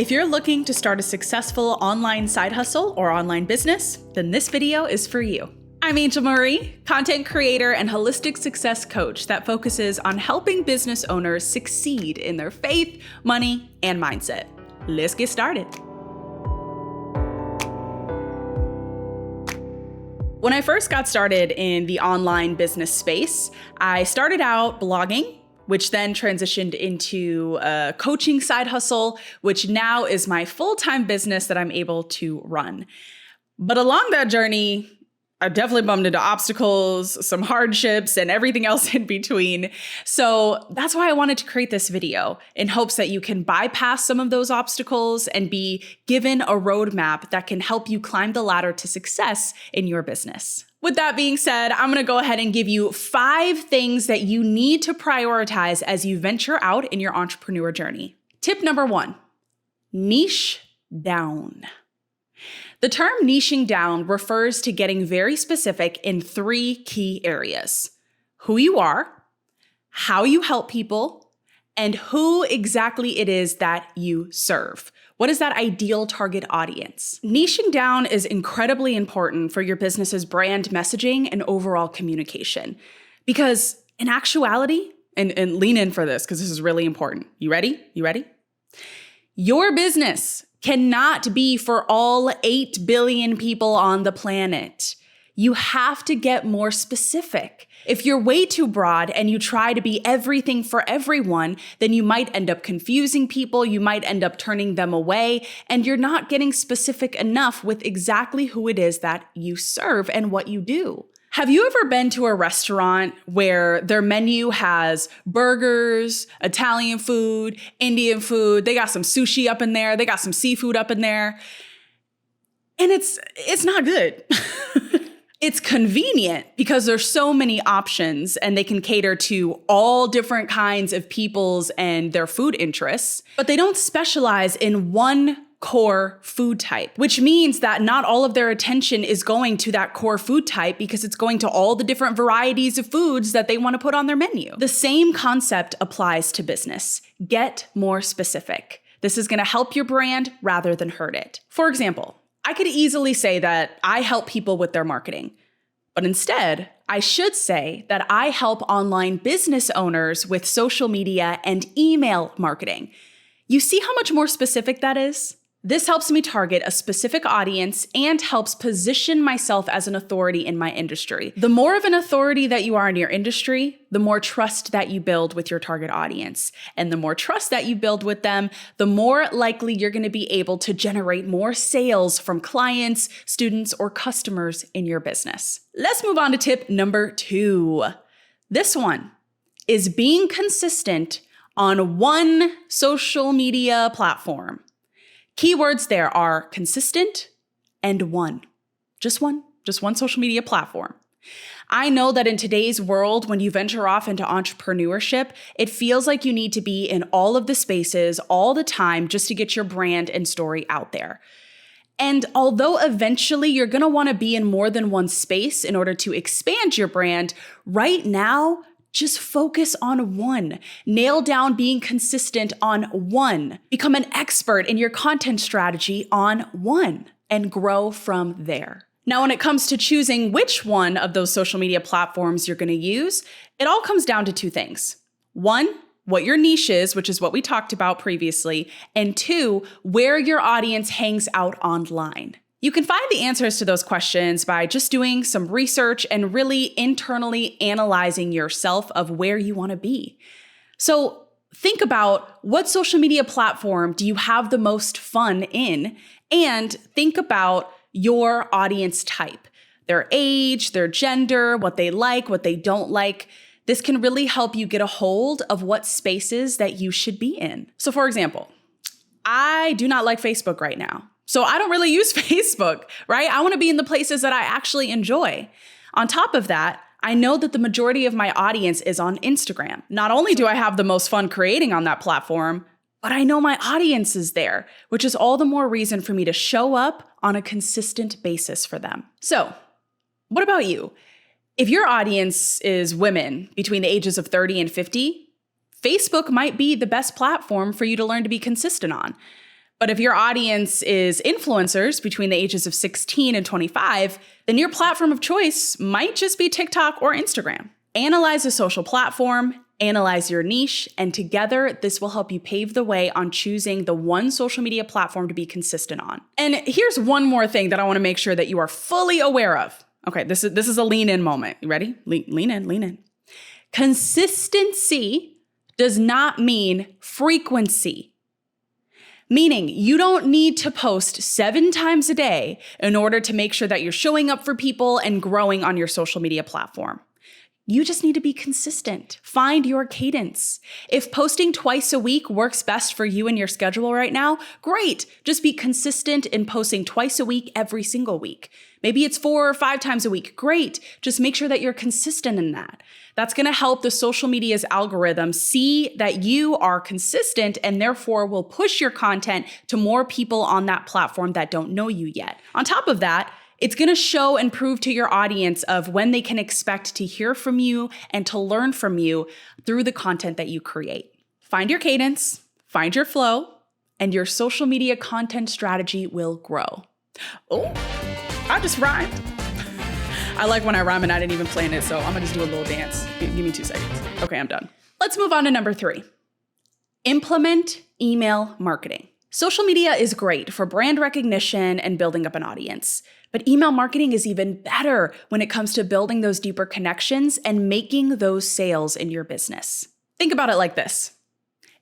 If you're looking to start a successful online side hustle or online business, then this video is for you. I'm Angel Marie, content creator and holistic success coach that focuses on helping business owners succeed in their faith, money, and mindset. Let's get started. When I first got started in the online business space, I started out blogging, which then transitioned into a coaching side hustle, which now is my full-time business that I'm able to run. But along that journey, I definitely bumped into obstacles, some hardships, and everything else in between. So that's why I wanted to create this video in hopes that you can bypass some of those obstacles and be given a roadmap that can help you climb the ladder to success in your business. With that being said, I'm going to go ahead and give you 5 things that you need to prioritize as you venture out in your entrepreneur journey. Tip number 1, niche down. The term niching down refers to getting very specific in 3 key areas: who you are, how you help people, and who exactly it is that you serve. What is that ideal target audience? Niching down is incredibly important for your business's brand messaging and overall communication. Because in actuality, and lean in for this because this is really important. You ready? Your business cannot be for all 8 billion people on the planet. You have to get more specific. If you're way too broad and you try to be everything for everyone, then you might end up confusing people, you might end up turning them away, and you're not getting specific enough with exactly who it is that you serve and what you do. Have you ever been to a restaurant where their menu has burgers, Italian food, Indian food, they got some sushi up in there, they got some seafood up in there, and it's not good. It's convenient because there's so many options and they can cater to all different kinds of people's and their food interests, but they don't specialize in one core food type, which means that not all of their attention is going to that core food type because it's going to all the different varieties of foods that they want to put on their menu. The same concept applies to business. Get more specific. This is going to help your brand rather than hurt it. For example, I could easily say that I help people with their marketing, but instead, I should say that I help online business owners with social media and email marketing. You see how much more specific that is? This helps me target a specific audience and helps position myself as an authority in my industry. The more of an authority that you are in your industry, the more trust that you build with your target audience. And the more trust that you build with them, the more likely you're going to be able to generate more sales from clients, students, or customers in your business. Let's move on to tip number 2. This one is being consistent on one social media platform. Keywords there are consistent and one. Just one social media platform. I know that in today's world, when you venture off into entrepreneurship, it feels like you need to be in all of the spaces all the time just to get your brand and story out there. And although eventually you're going to want to be in more than one space in order to expand your brand, right now, just focus on one. Nail down being consistent on one. Become an expert in your content strategy on one and grow from there. Now, when it comes to choosing which one of those social media platforms you're going to use, it all comes down to 2 things. 1, what your niche is, which is what we talked about previously, and 2, where your audience hangs out online. You can find the answers to those questions by just doing some research and really internally analyzing yourself of where you want to be. So think about what social media platform do you have the most fun in, and think about your audience type, their age, their gender, what they like, what they don't like. This can really help you get a hold of what spaces that you should be in. So for example, I do not like Facebook right now. So I don't really use Facebook, right? I want to be in the places that I actually enjoy. On top of that, I know that the majority of my audience is on Instagram. Not only do I have the most fun creating on that platform, but I know my audience is there, which is all the more reason for me to show up on a consistent basis for them. So, what about you? If your audience is women between the ages of 30 and 50, Facebook might be the best platform for you to learn to be consistent on. But if your audience is influencers between the ages of 16 and 25, then your platform of choice might just be TikTok or Instagram. Analyze a social platform, analyze your niche, and together this will help you pave the way on choosing the one social media platform to be consistent on. And here's one more thing that I want to make sure that you are fully aware of. Okay, this is a lean in moment. You ready? Lean in. Consistency does not mean frequency. Meaning you don't need to post 7 times a day in order to make sure that you're showing up for people and growing on your social media platform. You just need to be consistent. Find your cadence. If posting twice a week works best for you and your schedule right now, great. Just be consistent in posting twice a week every single week. Maybe it's 4 or 5 times a week. Great. Just make sure that you're consistent in that. That's going to help the social media's algorithm see that you are consistent and therefore will push your content to more people on that platform that don't know you yet. On top of that, it's going to show and prove to your audience of when they can expect to hear from you and to learn from you through the content that you create. Find your cadence, find your flow, and your social media content strategy will grow. Oh, I just rhymed. I like when I rhyme and I didn't even plan it, so I'm gonna just do a little dance. Give me 2 seconds. Okay, I'm done. Let's move on to number 3. Implement email marketing. Social media is great for brand recognition and building up an audience, but email marketing is even better when it comes to building those deeper connections and making those sales in your business. Think about it like this.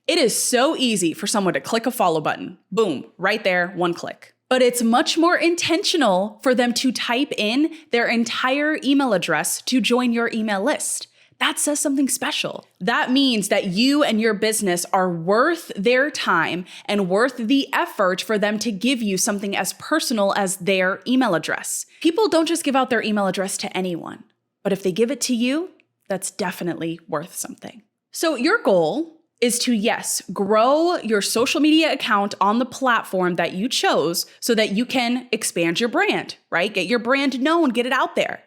It is so easy for someone to click a follow button. Boom, right there, 1 click. But it's much more intentional for them to type in their entire email address to join your email list. That says something special. That means that you and your business are worth their time and worth the effort for them to give you something as personal as their email address. People don't just give out their email address to anyone, but if they give it to you, that's definitely worth something. So your goal is to, yes, grow your social media account on the platform that you chose so that you can expand your brand, right? Get your brand known, get it out there.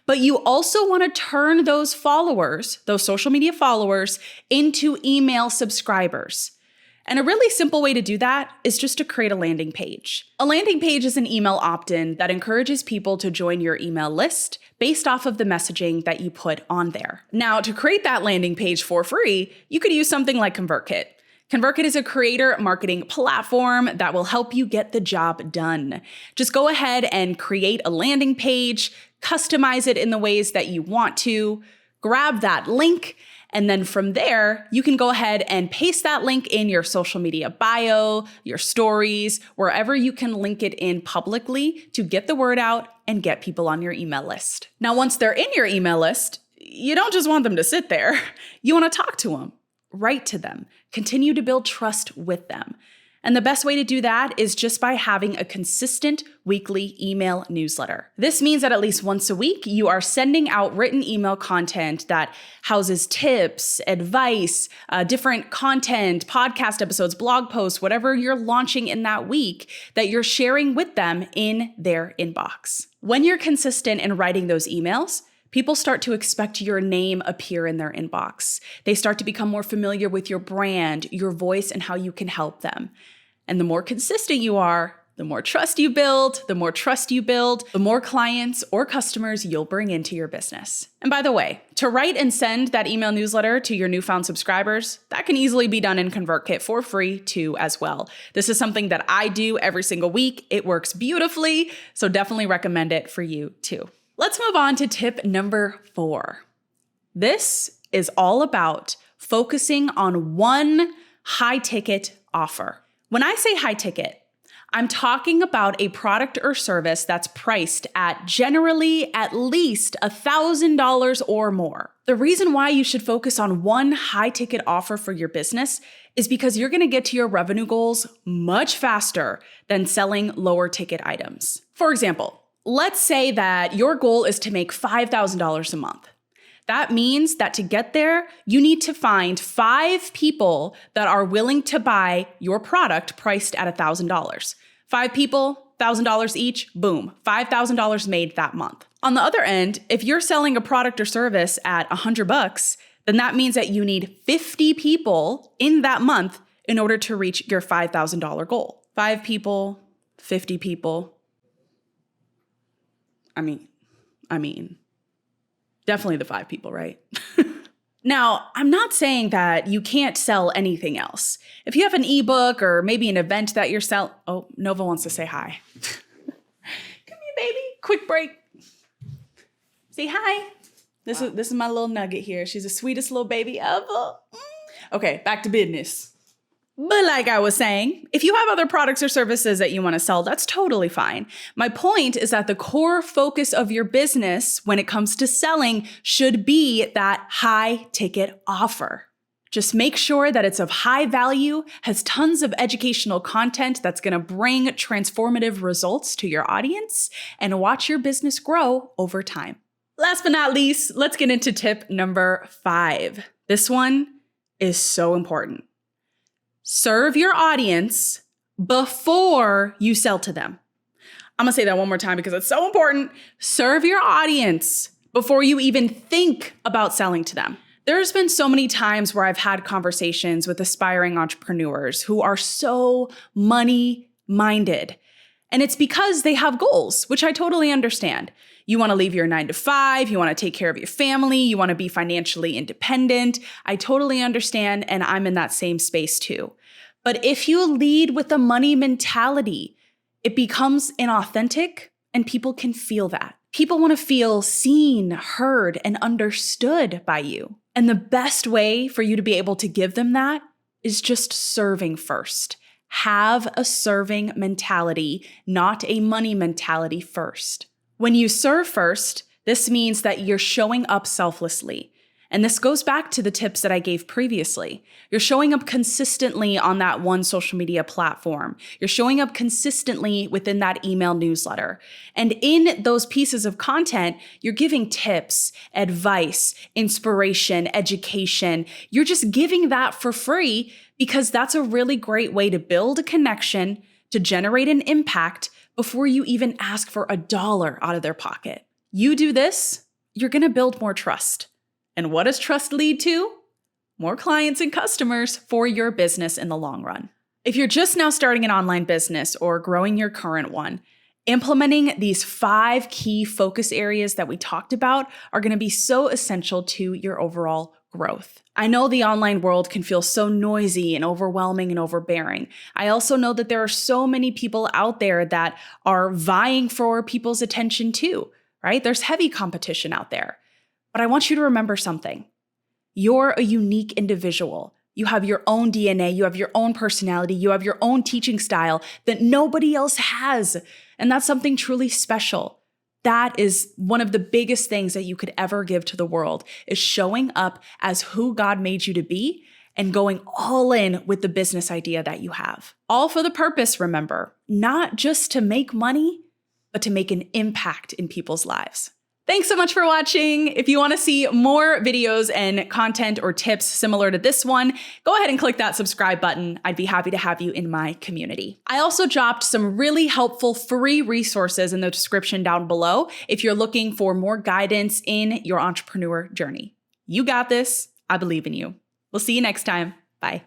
But you also want to turn those followers, those social media followers, into email subscribers. And a really simple way to do that is just to create a landing page. A landing page is an email opt-in that encourages people to join your email list based off of the messaging that you put on there. Now, to create that landing page for free, you could use something like ConvertKit. ConvertKit is a creator marketing platform that will help you get the job done. Just go ahead and create a landing page, customize it in the ways that you want to, grab that link, and then from there, you can go ahead and paste that link in your social media bio, your stories, wherever you can link it in publicly to get the word out and get people on your email list. Now, once they're in your email list, you don't just want them to sit there. You want to talk to them, write to them, continue to build trust with them. And the best way to do that is just by having a consistent weekly email newsletter. This means that at least once a week, you are sending out written email content that houses tips, advice, different content, podcast episodes, blog posts, whatever you're launching in that week that you're sharing with them in their inbox. When you're consistent in writing those emails, people start to expect your name appear in their inbox. They start to become more familiar with your brand, your voice, and how you can help them. And the more consistent you are, the more trust you build, the more clients or customers you'll bring into your business. And by the way, to write and send that email newsletter to your newfound subscribers, that can easily be done in ConvertKit for free too as well. This is something that I do every single week. It works beautifully, so definitely recommend it for you too. Let's move on to tip number 4. This is all about focusing on one high-ticket offer. When I say high-ticket, I'm talking about a product or service that's priced at generally at least $1,000 or more. The reason why you should focus on one high-ticket offer for your business is because you're going to get to your revenue goals much faster than selling lower-ticket items. For example, let's say that your goal is to make $5,000 a month. That means that to get there, you need to find 5 people that are willing to buy your product priced at $1,000. 5 people, $1,000 each, boom, $5,000 made that month. On the other end, if you're selling a product or service at $100, then that means that you need 50 people in that month in order to reach your $5,000 goal. 5 people, 50 people. I mean, definitely the 5 people, right? Now, I'm not saying that you can't sell anything else. If you have an ebook or maybe an event that you're selling, oh, Nova wants to say hi. Come here, baby. Quick break. Say hi. This is my little nugget here. She's the sweetest little baby ever. Okay, back to business. But like I was saying, if you have other products or services that you want to sell, that's totally fine. My point is that the core focus of your business when it comes to selling should be that high ticket offer. Just make sure that it's of high value, has tons of educational content that's going to bring transformative results to your audience, and watch your business grow over time. Last but not least, let's get into tip number 5. This one is so important. Serve your audience before you sell to them. I'm gonna say that one more time because it's so important. Serve your audience before you even think about selling to them. There's been so many times where I've had conversations with aspiring entrepreneurs who are so money-minded. And it's because they have goals, which I totally understand. You want to leave your 9 to 5, you want to take care of your family, you want to be financially independent. I totally understand, and I'm in that same space too. But if you lead with a money mentality, it becomes inauthentic and people can feel that. People want to feel seen, heard, and understood by you. And the best way for you to be able to give them that is just serving first. Have a serving mentality, not a money mentality first. When you serve first, this means that you're showing up selflessly. And this goes back to the tips that I gave previously. You're showing up consistently on that one social media platform. You're showing up consistently within that email newsletter. And in those pieces of content, you're giving tips, advice, inspiration, education. You're just giving that for free because that's a really great way to build a connection, to generate an impact before you even ask for $1 out of their pocket. You do this, you're gonna build more trust. And what does trust lead to? More clients and customers for your business in the long run. If you're just now starting an online business or growing your current one, implementing these 5 key focus areas that we talked about are gonna be so essential to your overall growth. I know the online world can feel so noisy and overwhelming and overbearing. I also know that there are so many people out there that are vying for people's attention too, right? There's heavy competition out there. But I want you to remember something. You're a unique individual. You have your own DNA, you have your own personality, you have your own teaching style that nobody else has. And that's something truly special. That is one of the biggest things that you could ever give to the world, is showing up as who God made you to be and going all in with the business idea that you have. All for the purpose, remember, not just to make money, but to make an impact in people's lives. Thanks so much for watching. If you want to see more videos and content or tips similar to this one, go ahead and click that subscribe button. I'd be happy to have you in my community. I also dropped some really helpful free resources in the description down below if you're looking for more guidance in your entrepreneur journey. You got this. I believe in you. We'll see you next time. Bye.